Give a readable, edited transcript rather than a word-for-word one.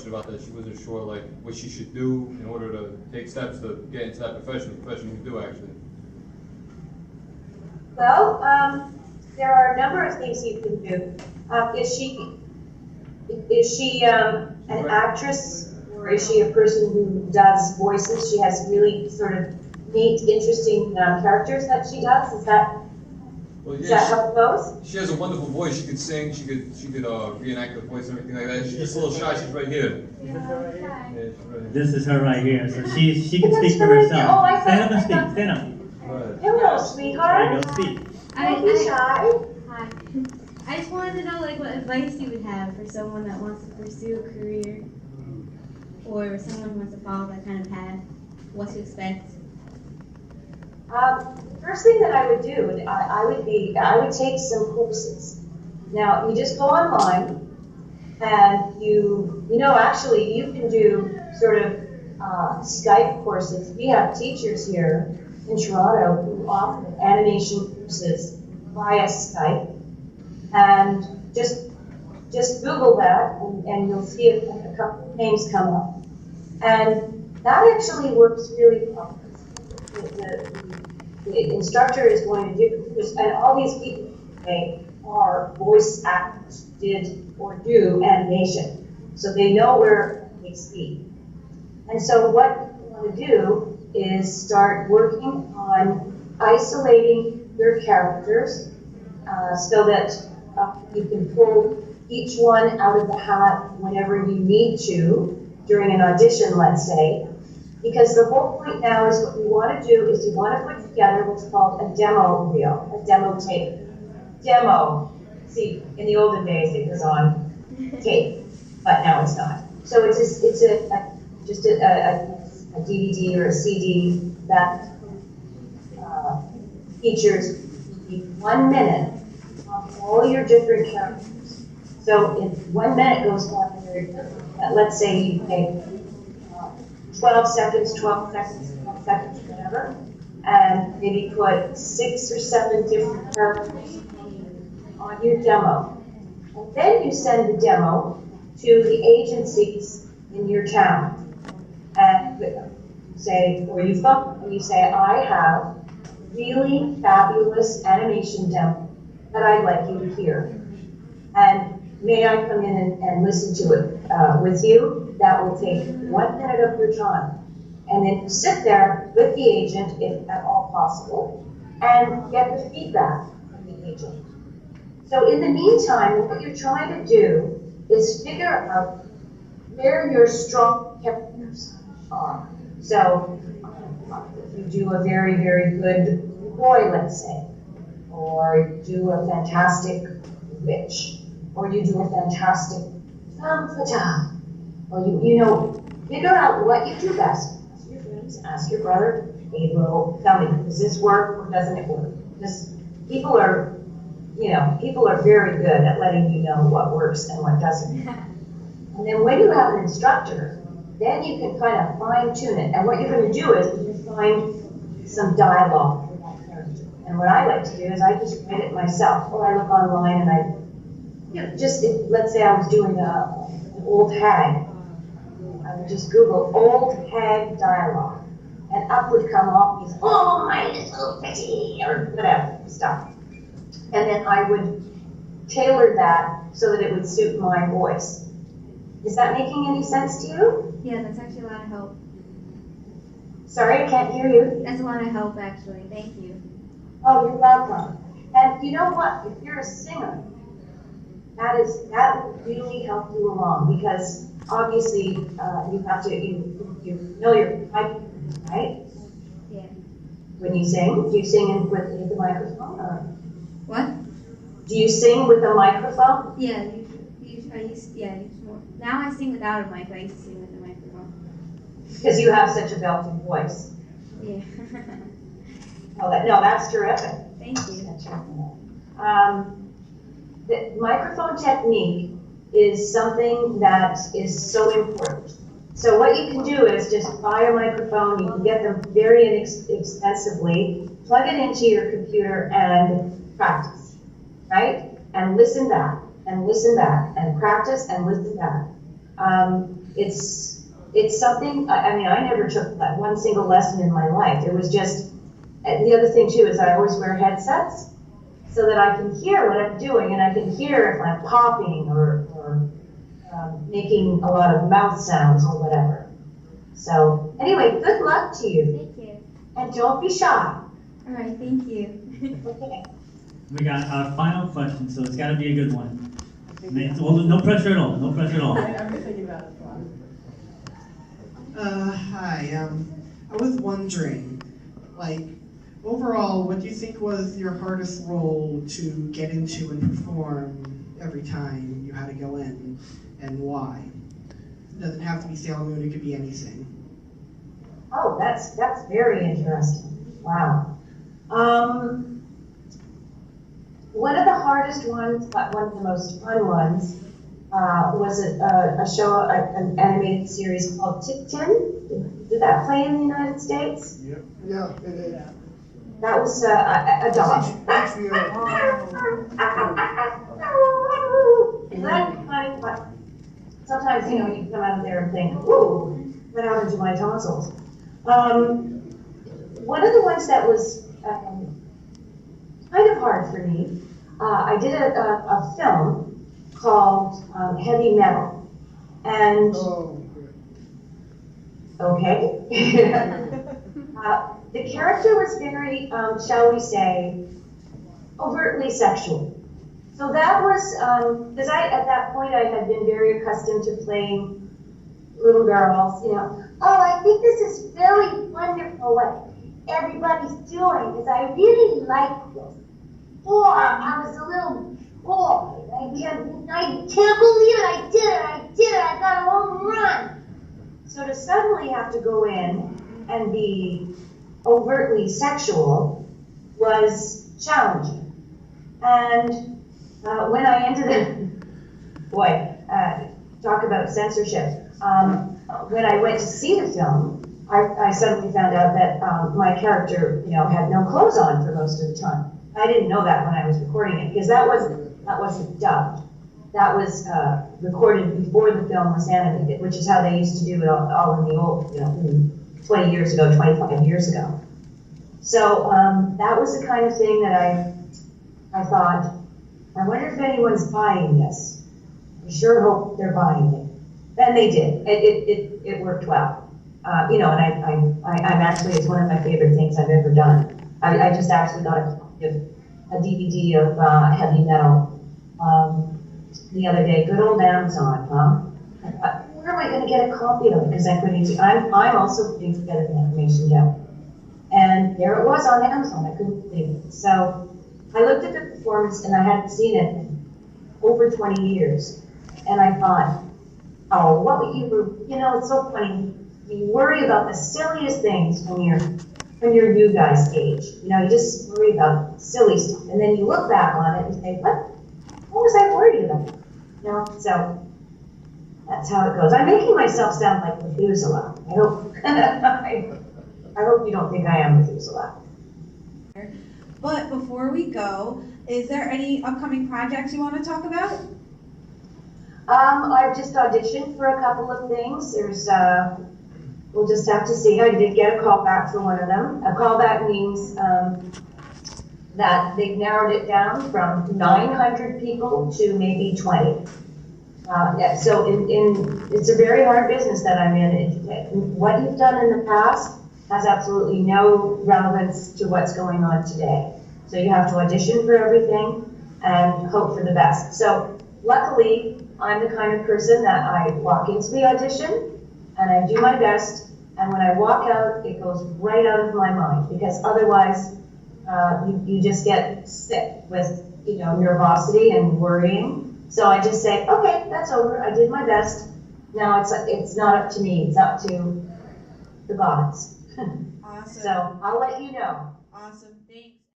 question about that. She wasn't sure like what she should do in order to take steps to get into that profession. The profession you do actually. Well, there are a number of things you can do. Is she an actress, or is she a person who does voices? She has really sort of neat, interesting characters that she does. Is that how it goes? She has a wonderful voice. She could sing. She could reenact the voice and everything like that. She's just a little shy. She's right here. This is her right here. So she can That's speak for right. herself. Oh, I Stand up and thought- speak. Stand up. Hello, sweetheart. There you go. Speak. Don't be shy. Hi. I just wanted to know like what advice you would have for someone that wants to pursue a career, or someone who wants to follow that kind of path. What to expect. First thing that I would do, I would take some courses. Now, you just go online, and actually you can do sort of Skype courses. We have teachers here in Toronto who offer animation courses via Skype, and just Google that, and you'll see a couple of names come up. And that actually works really well. The instructor is going to do this, and all these people are voice actors, did or do animation, so they know where they speak. And so what you want to do is start working on isolating your characters so that you can pull each one out of the hat whenever you need to during an audition, let's say. Because the whole point now is what you want to do is you want to put together what's called a demo reel, a demo tape. Demo. See, in the olden days it was on tape, but now it's not. So it's just a DVD or a CD that features 1 minute of all your different characters. So in 1 minute goes on, let's say you take 12 seconds, 12 seconds, 12 seconds, whatever, and maybe put 6 or 7 different characters on your demo. And then you send the demo to the agencies in your town. And say, or you phone, and you say, I have really fabulous animation demo that I'd like you to hear. And may I come in and listen to it with you? That will take 1 minute of your time. And then you sit there with the agent, if at all possible, and get the feedback from the agent. So in the meantime, what you're trying to do is figure out where your strong characters are. So if you do a very, very good boy, let's say, or you do a fantastic witch, or you do a fantastic femme fatale, or figure out what you do best. Ask your friends, ask your brother, hey bro, tell me, does this work or doesn't it work? Because people are very good at letting you know what works and what doesn't. And then when you have an instructor, then you can kind of fine tune it. And what you're going to do is you find some dialogue for that character. And what I like to do is I just write it myself. Or I look online and let's say I was doing an old hag. I would just Google old hag dialogue. And up would come all these, oh, my little Betty, or whatever stuff. And then I would tailor that so that it would suit my voice. Is that making any sense to you? Yeah, that's actually a lot of help. Sorry, I can't hear you. That's a lot of help, actually. Thank you. Oh, you're welcome. And you know what? If you're a singer, that will really help you along, because obviously you have to you know your microphone, right? Yeah. When you sing, do you sing with the microphone or? What? Do you sing with a microphone? Yeah, I use more. Now I sing without a mic. I used to sing with a microphone. Because you have such a belting voice. Yeah. That's terrific. Thank you. The microphone technique is something that is so important. So what you can do is just buy a microphone. You can get them very inexpensively. Plug it into your computer and practice, right? And listen back, and listen back, and practice and listen back. it's something, I mean, I never took that one single lesson in my life. It was just, and the other thing too is I always wear headsets so that I can hear what I'm doing, and I can hear if I'm popping or making a lot of mouth sounds or whatever. So anyway, good luck to you. Thank you. And don't be shy. All right, thank you. Okay. We got our final question, so it's gotta be a good one. Well, no pressure at all, no pressure at all. I'm thinking about it. Hi, I was wondering, like, overall, what do you think was your hardest role to get into and perform every time you had to go in, and why? It doesn't have to be Sailor Moon, it could be anything. Oh, that's very interesting. Wow. One of the hardest ones, but one of the most fun ones, was a show, an animated series called Tick-Tin. Did that play in the United States? Yep. Yeah, it is. That was a dog. Is that kind of fun? Sometimes, you know, you come out of there and think, ooh, what happened to my tonsils? One of the ones that was kind of hard for me, I did a film called Heavy Metal. And, Oh, okay. The character was very, shall we say, overtly sexual. So that was, because at that point I had been very accustomed to playing little girls, you know. Oh, I think this is really wonderful what everybody's doing, because I really like this. Or I was a little boy. I can't believe it, I did it, I got a home run. So to suddenly have to go in and be overtly sexual was challenging. And when I ended up, boy, talk about censorship. When I went to see the film, I suddenly found out that my character, you know, had no clothes on for most of the time. I didn't know that when I was recording it, because that wasn't dubbed. That was recorded before the film was animated, which is how they used to do it all in the old, you know, 20 years ago, 25 years ago. So that was the kind of thing that I thought, I wonder if anyone's buying this. I sure hope they're buying it. And they did. It worked well. You know, and I'm actually, it's one of my favorite things I've ever done. I just actually got a DVD of Heavy Metal the other day. Good old Amazon, huh? I thought, where am I going to get a copy of it? Because I'm also putting together the information down. And there it was on Amazon. I couldn't believe it. So I looked at the performance, and I hadn't seen it in over 20 years. And I thought, oh, what would you know, it's so funny. You worry about the silliest things when you're you guys' age. You know, you just worry about silly stuff. And then you look back on it and say, what was I worried about? You know, so that's how it goes. I'm making myself sound like Methuselah. I hope, I hope you don't think I am Methuselah. But before we go, is there any upcoming projects you want to talk about? I've just auditioned for a couple of things. There's, we'll just have to see. I did get a call back for one of them. A callback means that they've narrowed it down from 900 people to maybe 20. Yeah, so it's a very hard business that I'm in. What you've done in the past has absolutely no relevance to what's going on today. So you have to audition for everything and hope for the best. So luckily, I'm the kind of person that I walk into the audition and I do my best, and when I walk out, it goes right out of my mind, because otherwise you just get sick with, you know, nervosity and worrying. So I just say, okay, that's over. I did my best. Now it's not up to me. It's up to the gods. Awesome. So I'll let you know. Awesome.